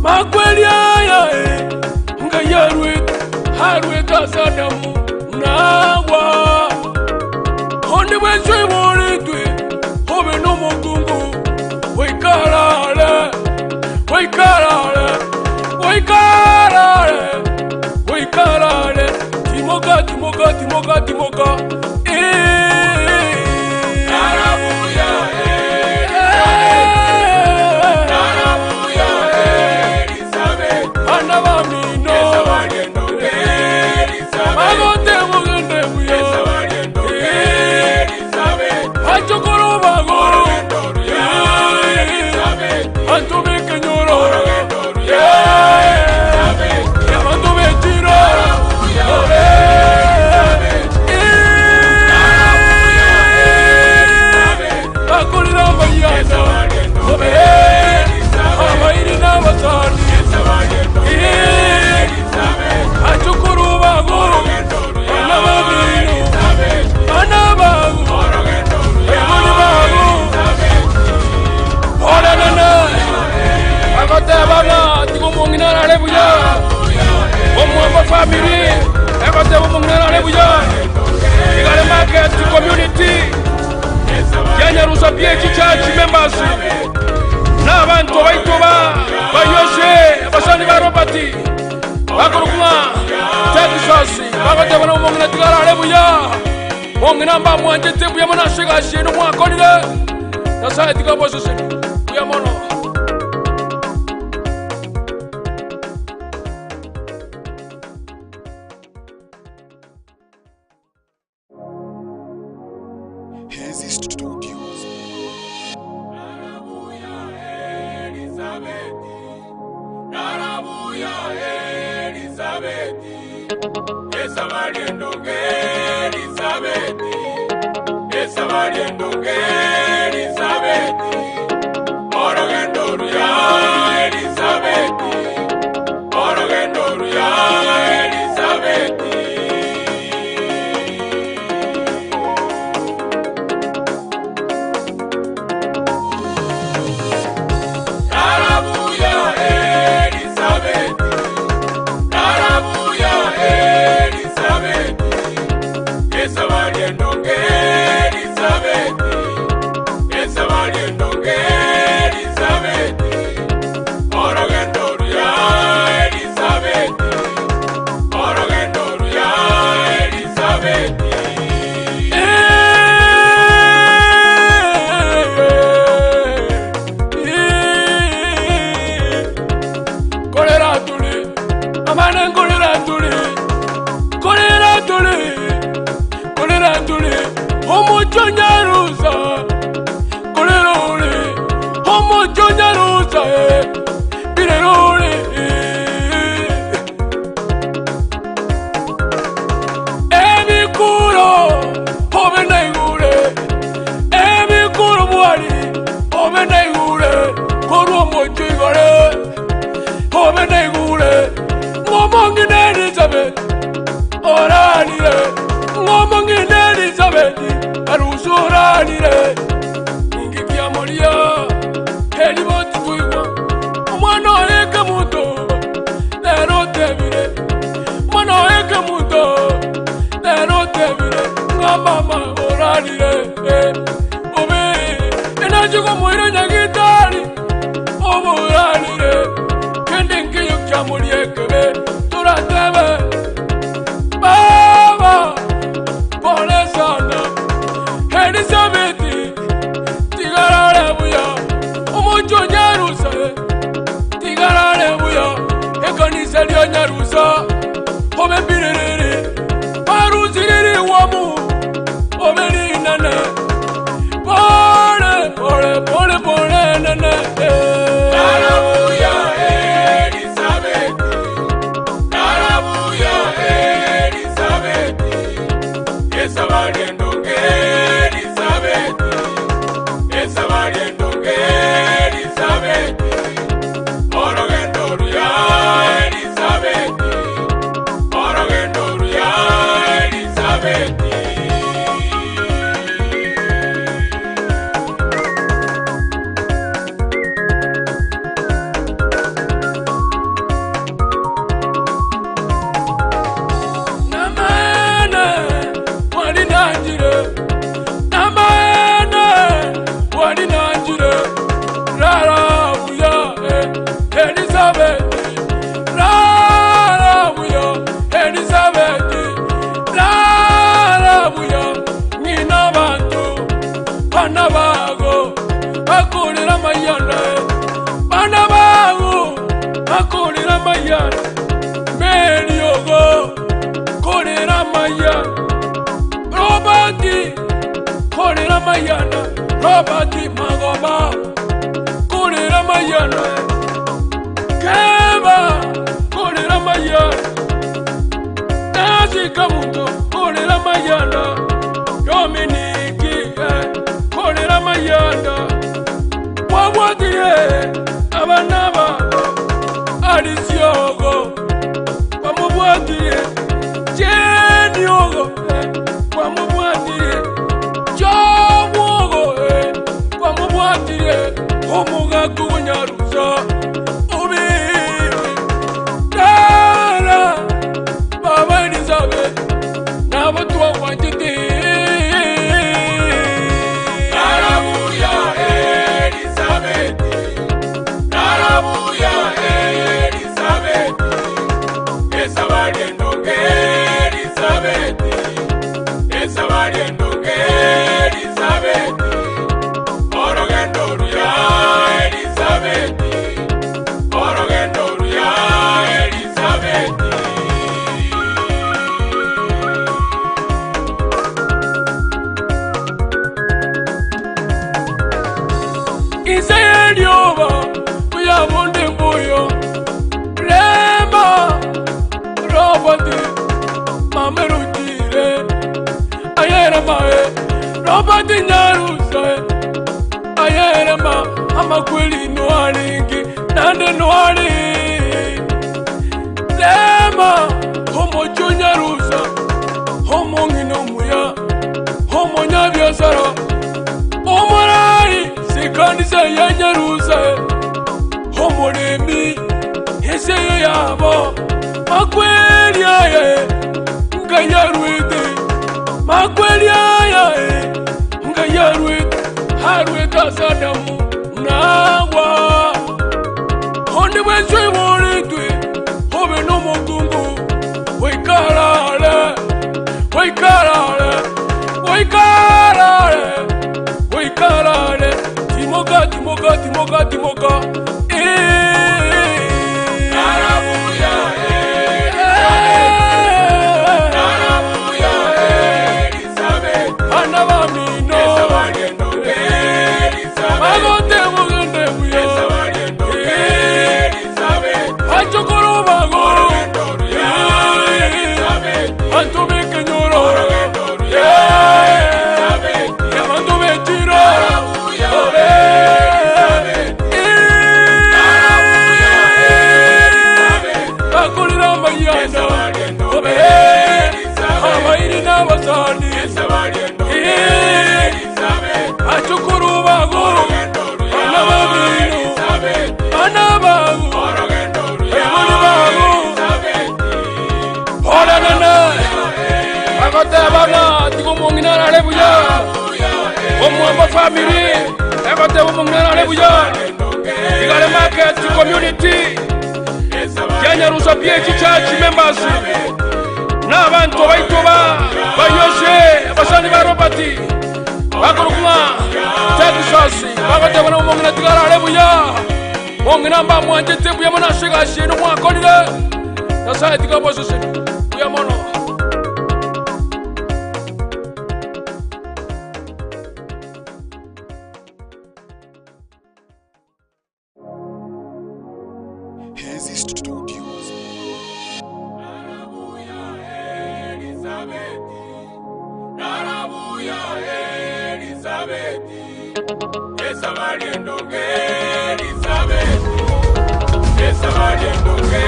Makweli Sadamu nawa Hondi wenjwe moridwe Hobe no mugungu Wikarare Wikarare Wikarare Wikarare Timoka Timoka Timoka Timoka family, everything we mungana lebuya. Igale market community. Yanya rusa PH church members. Na abantu baitoba bayoshe abasani ba Robert. Bakuruma Texas. Bagate bana mungana tigala lebuya. Mungana mba mwanje tebu ya mona shega shino mwa konile. Nasa etika boso shino. Kuya mono. Hazy Studios. Narabuya Elizabeth. Narabuya Elizabeth. Esabariendo Elizabeth. Esabariendo Elizabeth. Orogendo Ruya Elizabeth. Orogendo Ruya Elizabeth. Mama oranire obe enajugo muira nyagitari oburanire kendenge yokyamuriye kebe turatebe baba polesana Elizabeth tigarare buya umujo nyarusa tigarare buya ekanisa lyo nyarusa obe birere baruziriri wamu Oberi nana, pole nana. Narabuya Elizabeth. Kolera mayana Meriogo Kolera mayana Robati Kolera mayana Robati Magoba Kolera mayana Keba Kolera mayana Nazi Kamuto Kolera mayana Dominiki Kolera mayana Wawadiye Abanaba Alisiogo Wamubwadiye Jeniogo Wamubwadiye Jowogo Wamubwadiye Omuga kunyaruza Ubi Dara Baba Elizabeth Nabatwa wajidi Narabuya Elizabeth Narabuya Elizabeth Esabariendoge Elizabeth Esabariendoge Elizabeth Orogendoruya Elizabeth Orogendoruya Elizabeth Isayelioba Uyabonde mbuyo Rema Robati Mamerutire Ayerema Robati Nyaruse Ayerema Amakweli Nuaringi Nande Nuari Rema Homo Junyarusa Homo Nginomuya Homo Nyabiasara Omorai Sikandisa Yanyarusa Homo Remi Heseye Yabo Makweli Aye Ngayaruite Makweli Aye Ngayaruite Haruita Sadamu Nawa Honde Wensui Moritui Hobe no Mugungu Wikarale Wikarale Wikarale Wikarale Timoka Timoka Timoka Timoka Narabuya Narabuya Elizabeth Anabamino Esabariendoge Elizabeth Magote Mugende Buya Esabariendoge Elizabeth Achokoro Bagoro Elizabeth Antomeke Nyoro Elizabeth Yamandume Tiro Narabuya Elizabeth Narabuya Elizabeth Bakulira Mayana Obe Hawaii na Wasani Esabariendoge Elizabeth Achokoro Bagoro Anabamino Anabagu Hola nana Agote bana Tigo mongina alebuya Omwamba family Agote mongina alebuya Tigale market community Yanyarusa PH church members N'abantu bayitoba Bayoshe Abasani ba Robati Bakurukuma Texas Agote bana mongina tigala alebuya Mongina mba mwanje tebuya mona shiga shino mwakolile Nasa tiga position Buya mono Hazy Studios. Narabuya Elizabeth Narabuya Elizabeth Esabariendoge Elizabeth Esabariendoge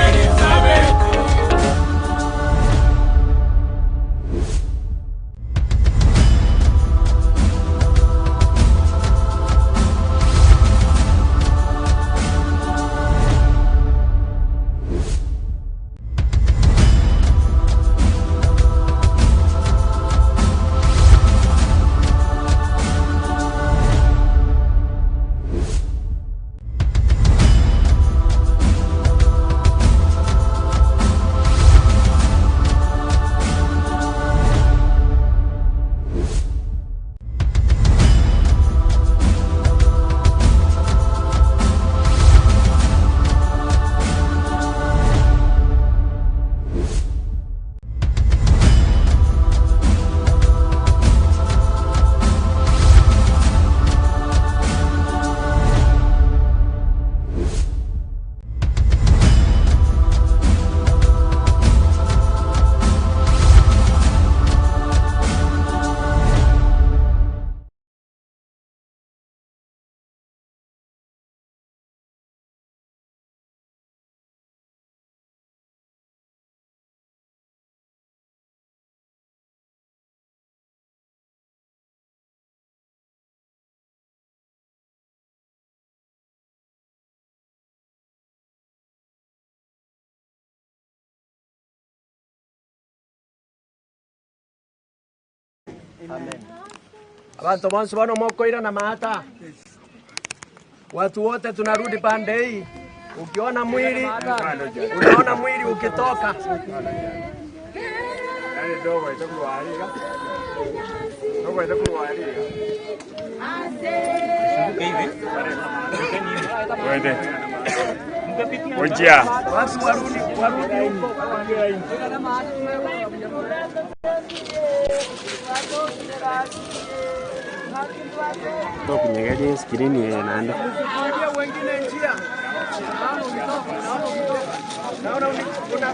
Elizabeth Amen. Abantu bonse bano mokoira na mahata. Watu wote tunarudi pande hii. Ukiona mwili, unaona mwili ukitoka. Ojia. Watu warudi huko. Kunyegaje skrini naenda. Wengine njia. Naona ukitoka.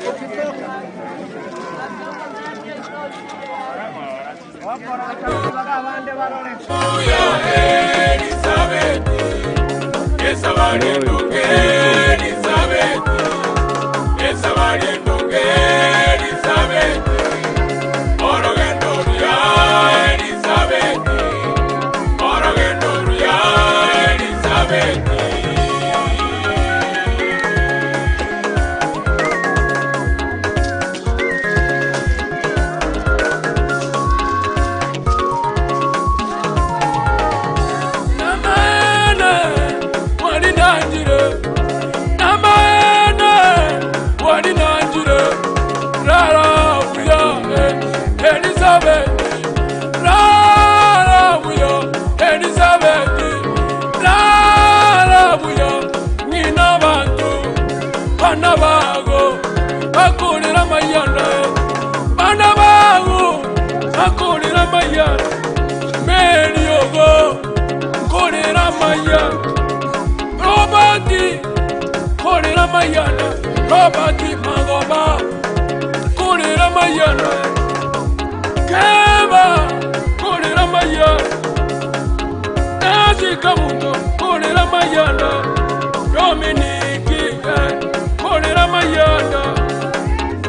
Elizabeth, esa valiente Elizabeth, esa valiente Elizabeth, Orogendoria Elizabeth, Orogendoria Elizabeth. Robert Magoba, Kurira Mayana, Keva, Kurira Mayana, Nazi Kamuto, Kurira Mayana, Dominiki, Kurira Mayana,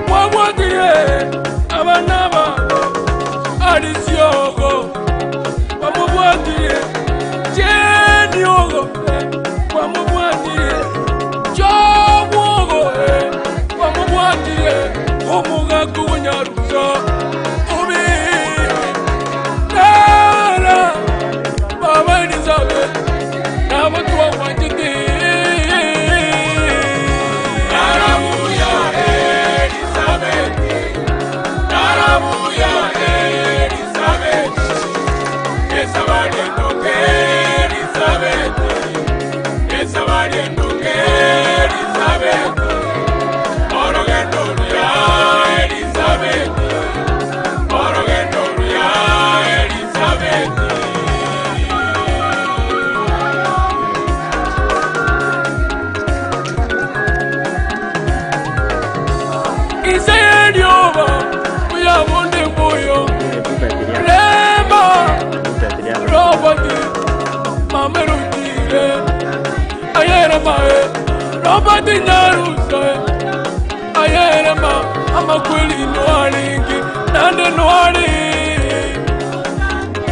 Wawadi, Abanaba, Adisiogo, Wamwadi, Jeniogo, Wamwadi. Omuga kunyaruza obi nara Baba Elizabeth nabo twawangite narabuya Elizabeth narabuya Elizabeth esabali ndoke Elizabeth esabali ndoke Elizabeth Robert Nyarusa, Ayerema, Amakwili Noaringi, Nande Noari,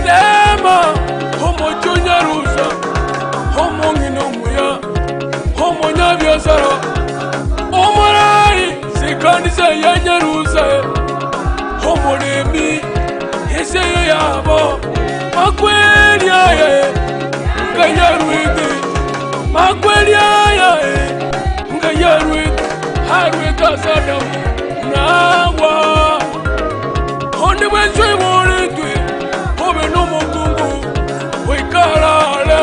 Lema, Homo Junyarusa, Homo Ninomuya, Homo Naviasara, Omorai, Sikanisa Yanyarusa, Homo Remi, Ese Yabo, Makwili Aye, Ganyaruiti. Magwelia nga yarwit harwit asada nawa onde wenjwe moritwe obe no mukungu wikarale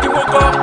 timoka